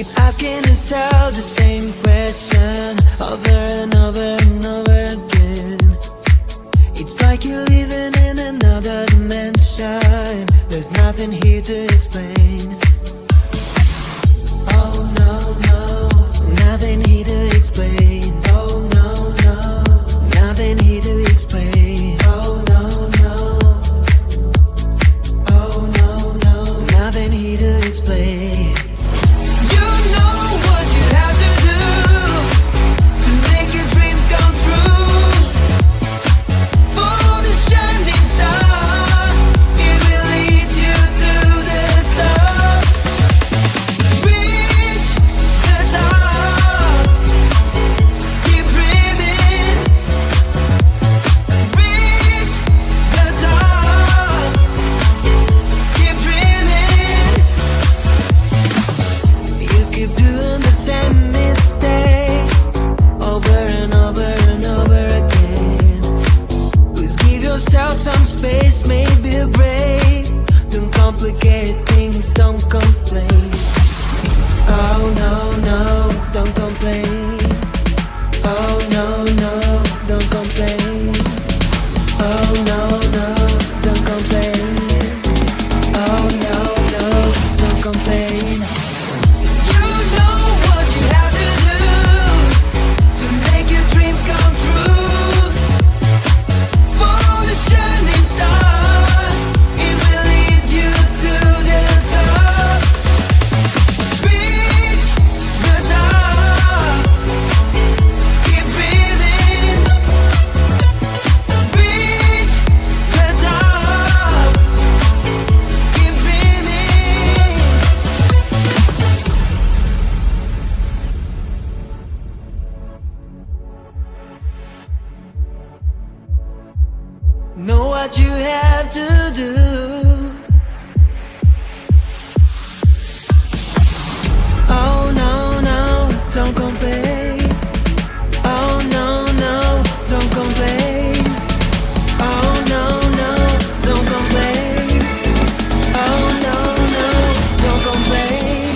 keep asking yourself the same question over and over and over again. It's like you're living in another dimension. There's nothing here to explain. Oh no, no, nothing here to explain. Oh no, no, nothing here to explain. Oh no, no, oh no, no, nothing here to explain. Some space, maybe a break. Don't complicate things, don't complain. Oh no, no, don't complain. Oh no, no, don't complain. Oh no, no, don't complain. Oh no, no, don't complain. You know what you have to do to make your dream come true. Shining star, it will lead you to the top. Reach the top, keep dreaming. Reach the top, keep dreaming. Know what you have to do. Oh no, no, don't complain. Oh no, no, don't complain. Oh no, no, don't complain. Oh no, no, don't complain.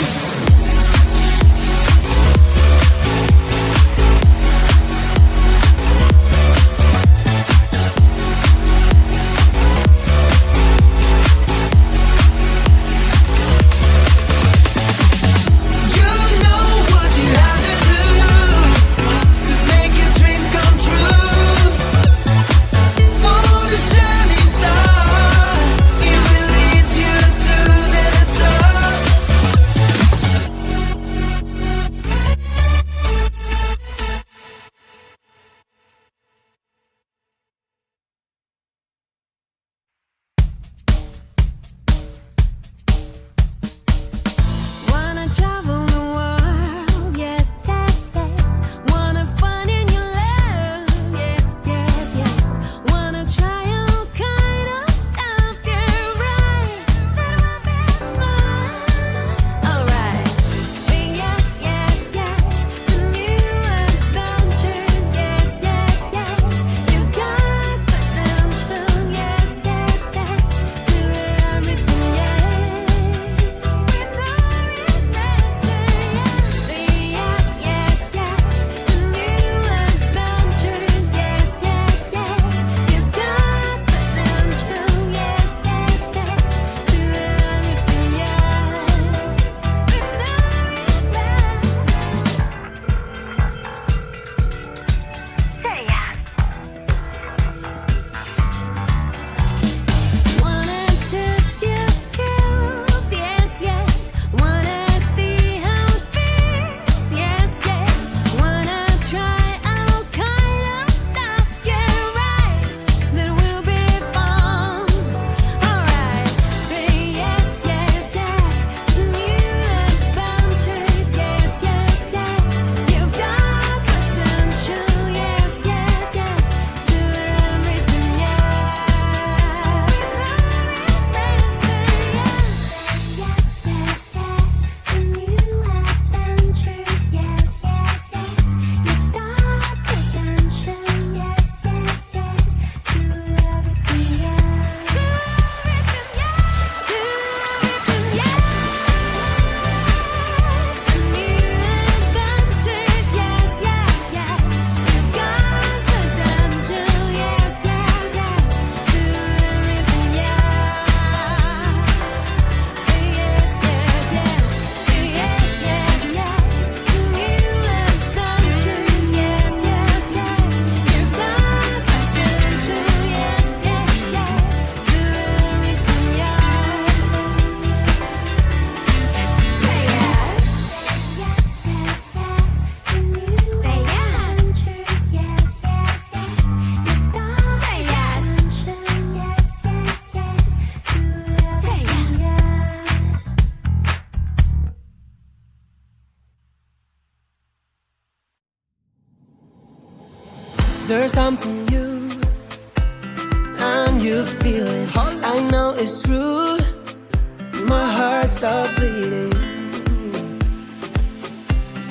there's something new, and you feel it. I know it's true. My heart stopped bleeding.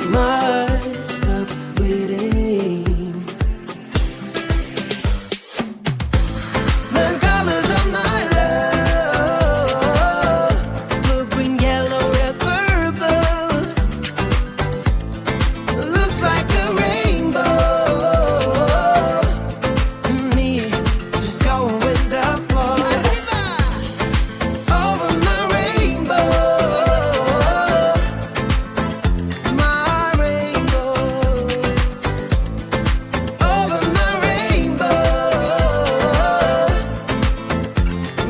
My heart stopped bleeding. The colors of my love: blue, green, yellow, red, purple. Looks like a rainbow. And me just going with the flow. Over my rainbow. My rainbow. Over my rainbow.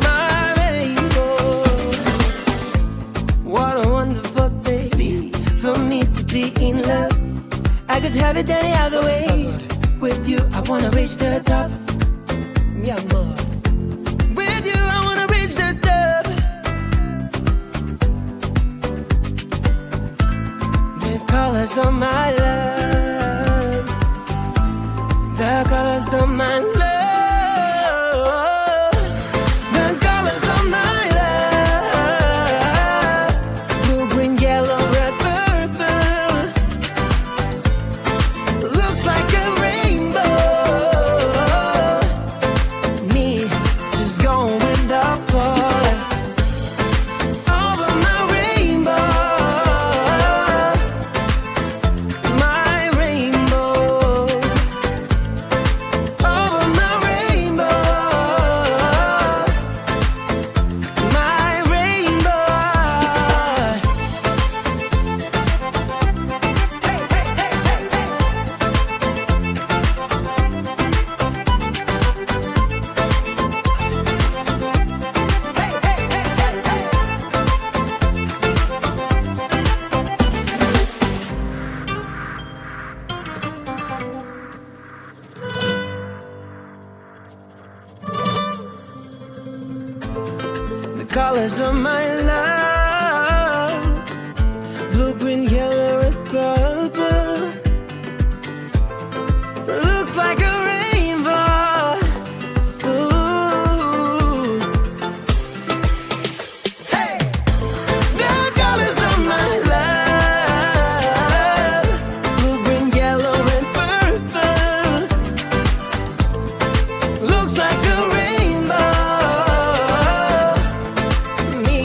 My rainbow. What a wonderful day for me to be in love. I could have it any other way. With you, I wanna reach the top. Yeah, boy. With you, I wanna reach the top. The colors of my love. The colors of my love. The colors of my love. Blue, green, yellow, red, purple. Looks like a rainbow. Me just going with the flow. Over my rainbow. My rainbow. Over my rainbow. My rainbow. Hey, hey, hey, hey, hey. The colors of my love: blue, green, yellow, red, purple. Looks like a rainbow. Ooh. Hey! The colors of my love: blue, green, yellow, red, purple. Looks like a rainbow. Me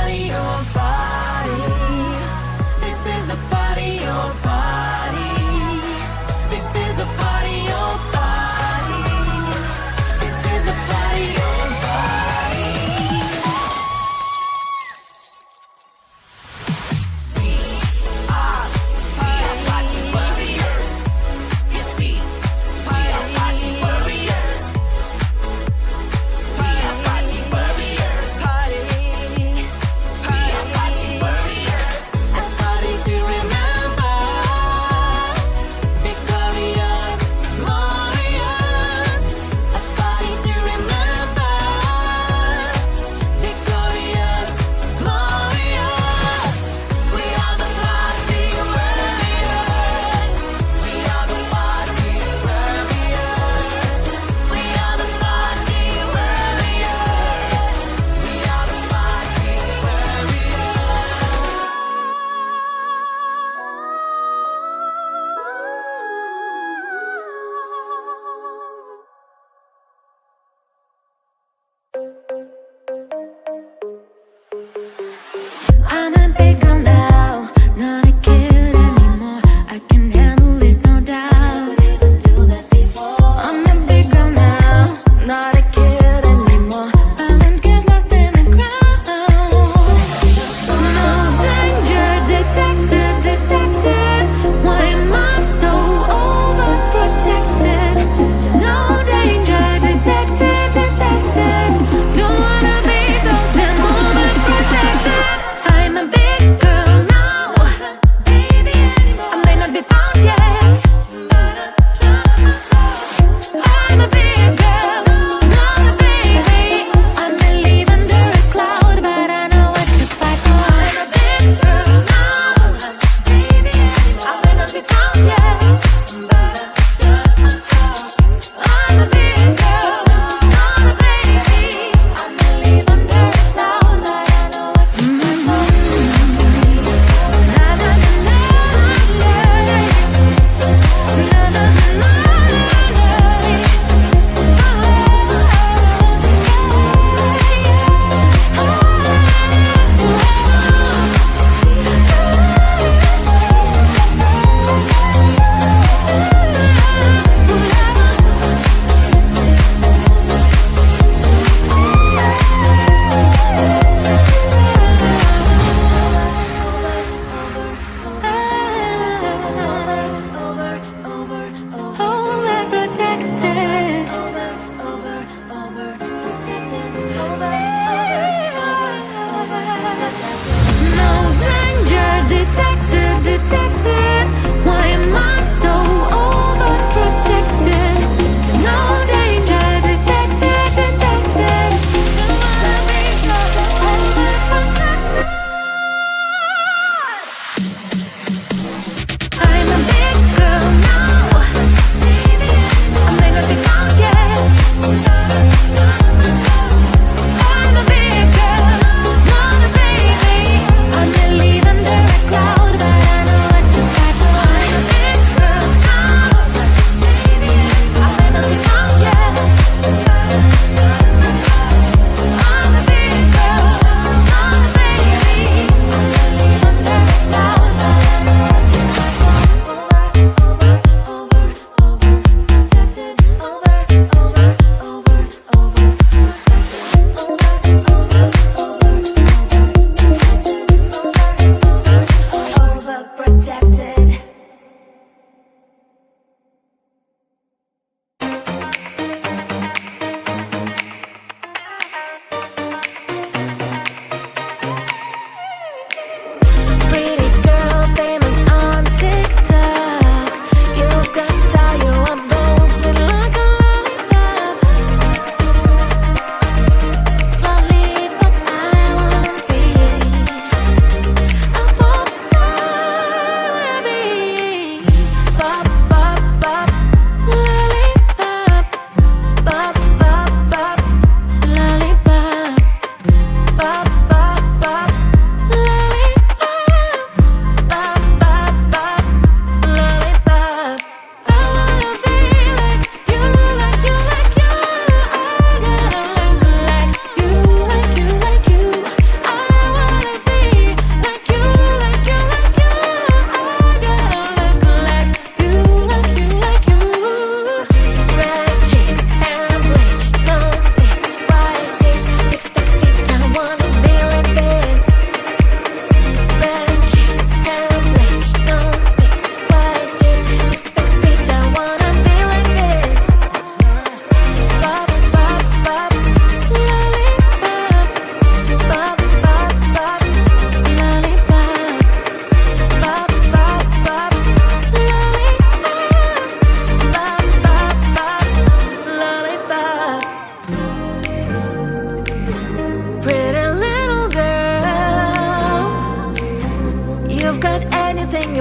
party, your party. This is the party, your party. This is the party, your party. This is the party, your party. We are party warriors. Yes, we are party warriors. We are party warriors. We are party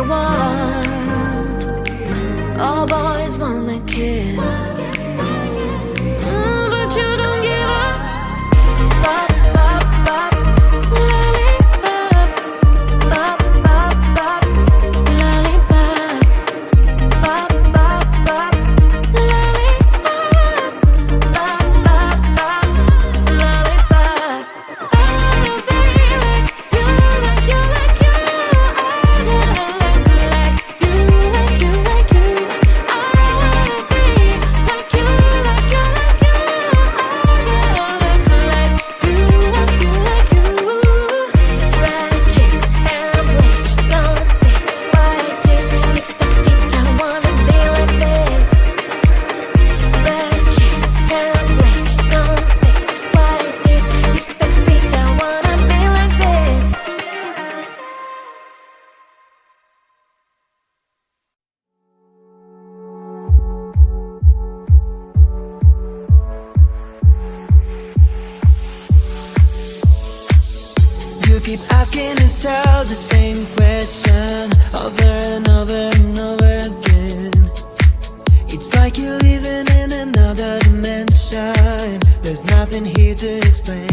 want. All boys want that kiss, but you don't give up. Bop, bop, bop, lollipop. Bop, bop, bop, lollipop. Bop, bop, bop, lollipop. Bop, bop, bop, lollipop. I wanna be like you, like you, like you. I wanna look like you, like you, like you. I wanna be like you, like you, like you. I wanna look like you, like you, like you. Red cheeks, hair bleached, nose fixed, white teeth, 6 feet. I wanna be like this. Red cheeks, hair bleached, nose fixed, white teeth, 6 feet. I wanna be like this. You keep asking yourself the same question over and over and over again. It's like you're living in another dimension. There's nothing here to explain.